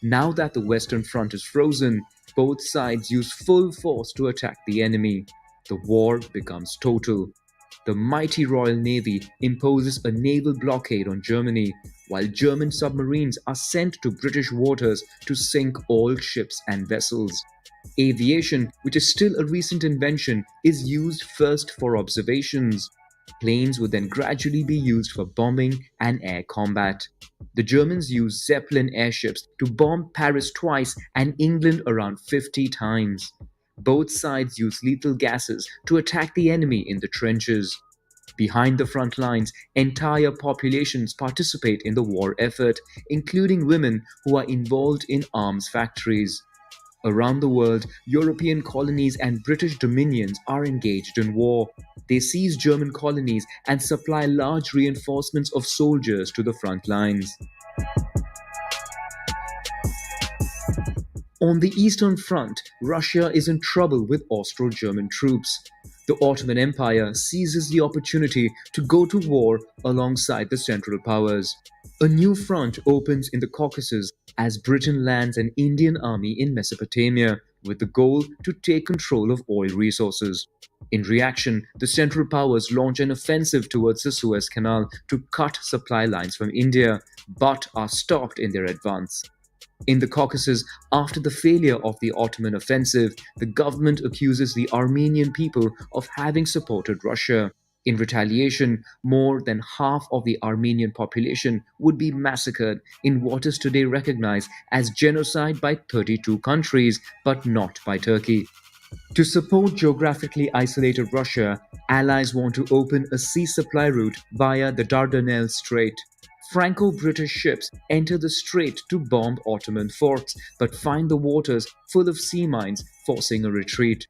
Now that the Western Front is frozen, both sides use full force to attack the enemy. The war becomes total. The mighty Royal Navy imposes a naval blockade on Germany, while German submarines are sent to British waters to sink all ships and vessels. Aviation, which is still a recent invention, is used first for observations. Planes would then gradually be used for bombing and air combat. The Germans used Zeppelin airships to bomb Paris twice and England around 50 times. Both sides use lethal gases to attack the enemy in the trenches. Behind the front lines, entire populations participate in the war effort, including women who are involved in arms factories. Around the world, European colonies and British dominions are engaged in war. They seize German colonies and supply large reinforcements of soldiers to the front lines. On the Eastern Front, Russia is in trouble with Austro-German troops. The Ottoman Empire seizes the opportunity to go to war alongside the Central Powers. A new front opens in the Caucasus as Britain lands an Indian army in Mesopotamia with the goal to take control of oil resources. In reaction, the Central Powers launch an offensive towards the Suez Canal to cut supply lines from India, but are stopped in their advance. In the Caucasus, after the failure of the Ottoman offensive, the government accuses the Armenian people of having supported Russia. In retaliation, more than half of the Armenian population would be massacred in what is today recognized as genocide by 32 countries, but not by Turkey. To support geographically isolated Russia, allies want to open a sea supply route via the Dardanelles Strait. Franco-British ships enter the strait to bomb Ottoman forts, but find the waters full of sea mines, forcing a retreat.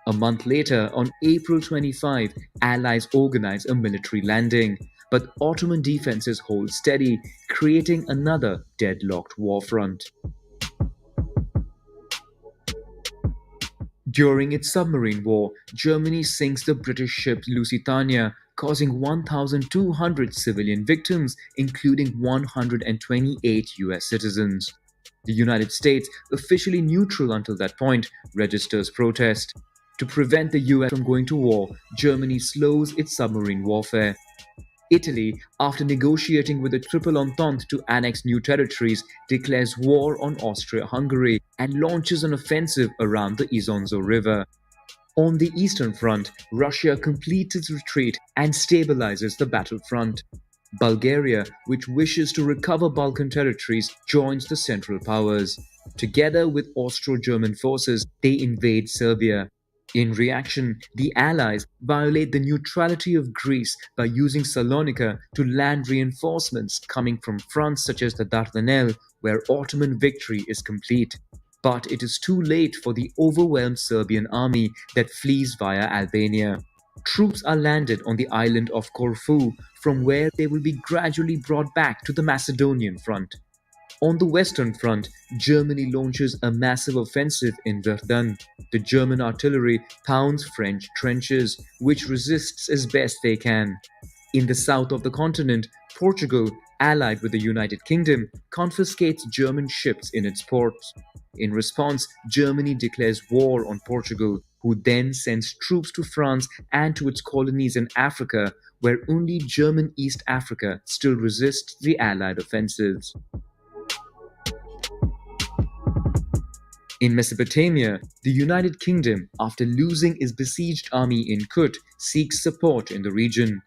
A month later, on April 25, Allies organize a military landing, but Ottoman defenses hold steady, creating another deadlocked war front. During its submarine war, Germany sinks the British ship Lusitania, causing 1,200 civilian victims, including 128 US citizens. The United States, officially neutral until that point, registers protest. To prevent the US from going to war, Germany slows its submarine warfare. Italy, after negotiating with the Triple Entente to annex new territories, declares war on Austria-Hungary and launches an offensive around the Isonzo River. On the Eastern Front, Russia completes its retreat and stabilizes the battlefront. Bulgaria, which wishes to recover Balkan territories, joins the Central Powers. Together with Austro-German forces, they invade Serbia. In reaction, the Allies violate the neutrality of Greece by using Salonika to land reinforcements coming from fronts such as the Dardanelles, where Ottoman victory is complete. But it is too late for the overwhelmed Serbian army that flees via Albania. Troops are landed on the island of Corfu, from where they will be gradually brought back to the Macedonian front. On the Western Front, Germany launches a massive offensive in Verdun. The German artillery pounds French trenches, which resists as best they can. In the south of the continent, Portugal, allied with the United Kingdom, confiscates German ships in its ports. In response, Germany declares war on Portugal, who then sends troops to France and to its colonies in Africa, where only German East Africa still resists the Allied offensives. In Mesopotamia, the United Kingdom, after losing its besieged army in Kut, seeks support in the region.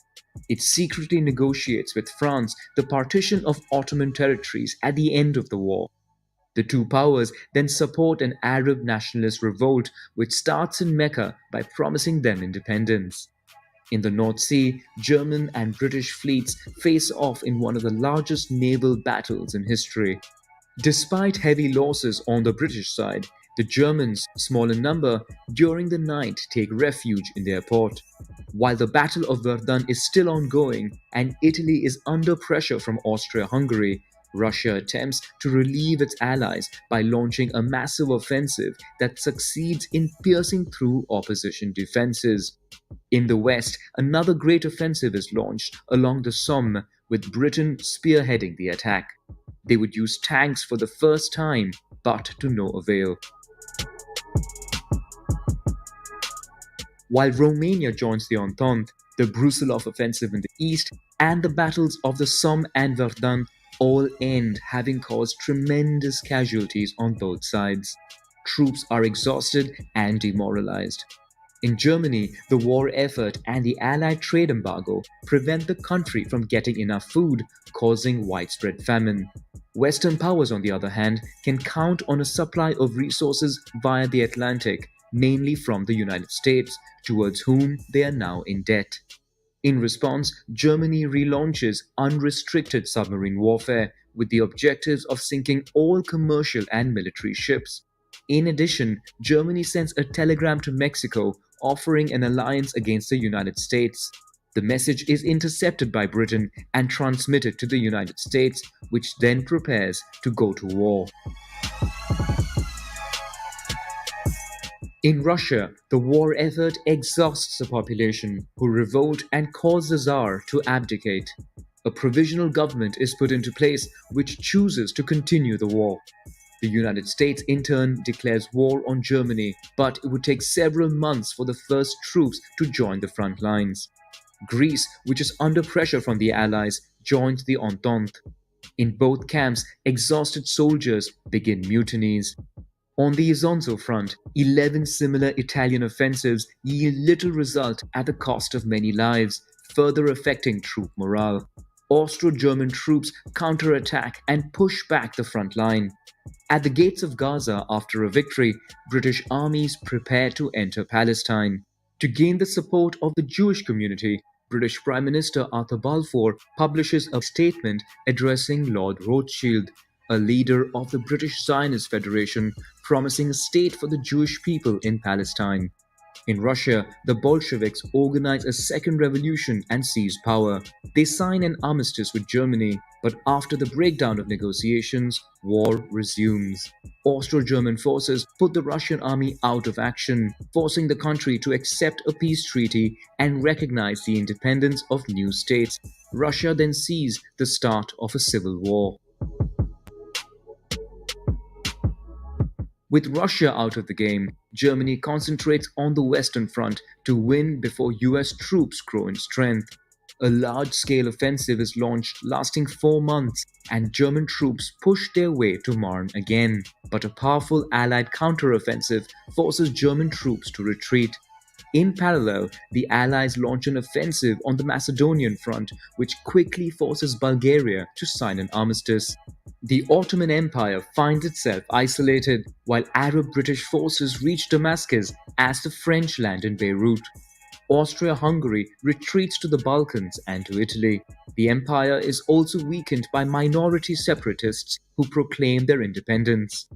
It secretly negotiates with France the partition of Ottoman territories at the end of the war. The two powers then support an Arab nationalist revolt which starts in Mecca by promising them independence. In the North Sea, German and British fleets face off in one of the largest naval battles in history. Despite heavy losses on the British side, the Germans, small in number, during the night take refuge in their port. While the Battle of Verdun is still ongoing and Italy is under pressure from Austria-Hungary, Russia attempts to relieve its allies by launching a massive offensive that succeeds in piercing through opposition defenses. In the west, another great offensive is launched along the Somme, with Britain spearheading the attack. They would use tanks for the first time, but to no avail. While Romania joins the Entente, the Brusilov offensive in the east and the battles of the Somme and Verdun all end having caused tremendous casualties on both sides. Troops are exhausted and demoralized. In Germany, the war effort and the Allied trade embargo prevent the country from getting enough food, causing widespread famine. Western powers, on the other hand, can count on a supply of resources via the Atlantic, mainly from the United States, towards whom they are now in debt. In response, Germany relaunches unrestricted submarine warfare with the objectives of sinking all commercial and military ships. In addition, Germany sends a telegram to Mexico offering an alliance against the United States. The message is intercepted by Britain and transmitted to the United States, which then prepares to go to war. In Russia, the war effort exhausts the population, who revolt and cause the Tsar to abdicate. A provisional government is put into place which chooses to continue the war. The United States in turn declares war on Germany, but it would take several months for the first troops to join the front lines. Greece, which is under pressure from the Allies, joins the Entente. In both camps, exhausted soldiers begin mutinies. On the Isonzo front, 11 similar Italian offensives yield little result at the cost of many lives, further affecting troop morale. Austro-German troops counterattack and push back the front line. At the gates of Gaza after a victory, British armies prepare to enter Palestine. To gain the support of the Jewish community, British Prime Minister Arthur Balfour publishes a statement addressing Lord Rothschild, a leader of the British Zionist Federation, promising a state for the Jewish people in Palestine. In Russia, the Bolsheviks organize a second revolution and seize power. They sign an armistice with Germany, but after the breakdown of negotiations, war resumes. Austro-German forces put the Russian army out of action, forcing the country to accept a peace treaty and recognize the independence of new states. Russia then sees the start of a civil war. With Russia out of the game, Germany concentrates on the Western Front to win before US troops grow in strength. A large-scale offensive is launched lasting 4 months, and German troops push their way to Marne again. But a powerful Allied counteroffensive forces German troops to retreat. In parallel, the Allies launch an offensive on the Macedonian front, which quickly forces Bulgaria to sign an armistice. The Ottoman Empire finds itself isolated, while Arab-British forces reach Damascus as the French land in Beirut. Austria-Hungary retreats to the Balkans and to Italy. The empire is also weakened by minority separatists who proclaim their independence.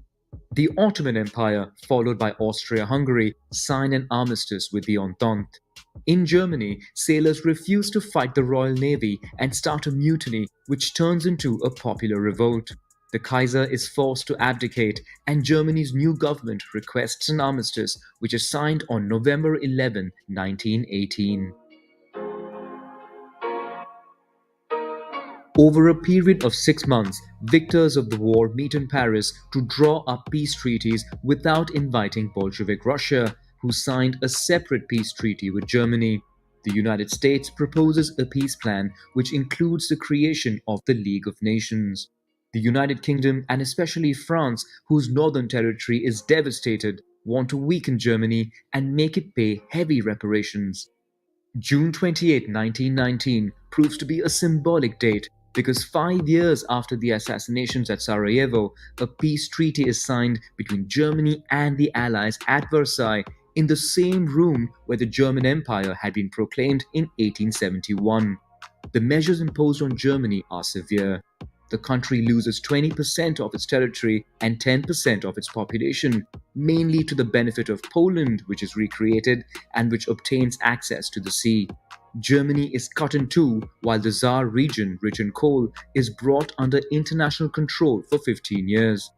The Ottoman Empire, followed by Austria-Hungary, sign an armistice with the Entente. In Germany, sailors refuse to fight the Royal Navy and start a mutiny which turns into a popular revolt. The Kaiser is forced to abdicate, and Germany's new government requests an armistice which is signed on November 11, 1918. Over a period of 6 months, victors of the war meet in Paris to draw up peace treaties without inviting Bolshevik Russia, who signed a separate peace treaty with Germany. The United States proposes a peace plan which includes the creation of the League of Nations. The United Kingdom, and especially France, whose northern territory is devastated, want to weaken Germany and make it pay heavy reparations. June 28, 1919 proves to be a symbolic date because 5 years after the assassinations at Sarajevo, a peace treaty is signed between Germany and the Allies at Versailles in the same room where the German Empire had been proclaimed in 1871. The measures imposed on Germany are severe. The country loses 20% of its territory and 10% of its population, mainly to the benefit of Poland, which is recreated and which obtains access to the sea. Germany is cut in two, while the Tsar region, rich in coal, is brought under international control for 15 years.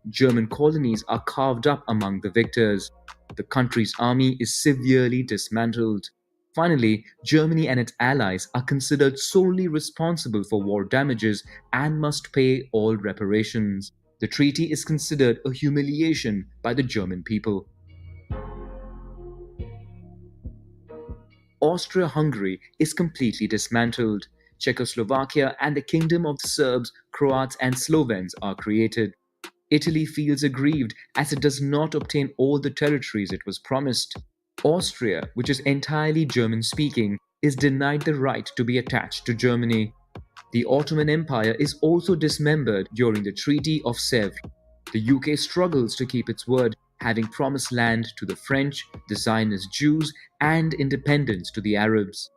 German colonies are carved up among the victors. The country's army is severely dismantled. Finally, Germany and its allies are considered solely responsible for war damages and must pay all reparations. The treaty is considered a humiliation by the German people. Austria-Hungary is completely dismantled. Czechoslovakia and the Kingdom of the Serbs, Croats and Slovens are created. Italy feels aggrieved as it does not obtain all the territories it was promised. Austria, which is entirely German-speaking, is denied the right to be attached to Germany. The Ottoman Empire is also dismembered during the Treaty of Sèvres. The UK struggles to keep its word, having promised land to the French, the Zionist Jews, and independence to the Arabs.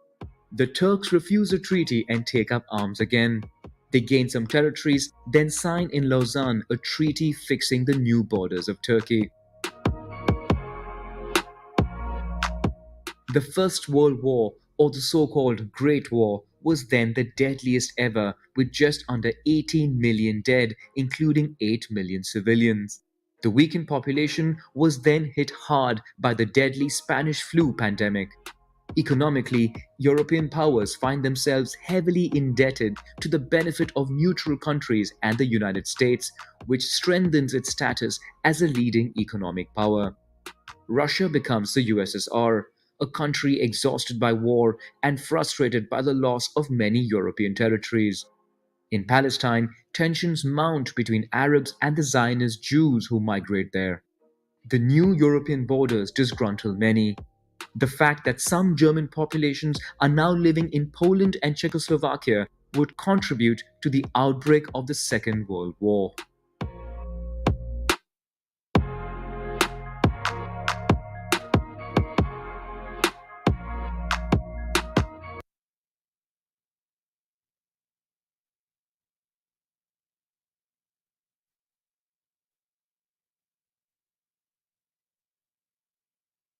The Turks refuse the treaty and take up arms again. They gain some territories, then sign in Lausanne a treaty fixing the new borders of Turkey. The First World War, or the so-called Great War, was then the deadliest ever, with just under 18 million dead, including 8 million civilians. The weakened population was then hit hard by the deadly Spanish flu pandemic. Economically, European powers find themselves heavily indebted to the benefit of neutral countries and the United States, which strengthens its status as a leading economic power. Russia becomes the USSR, a country exhausted by war and frustrated by the loss of many European territories. In Palestine, tensions mount between Arabs and the Zionist Jews who migrate there. The new European borders disgruntle many. The fact that some German populations are now living in Poland and Czechoslovakia would contribute to the outbreak of the Second World War.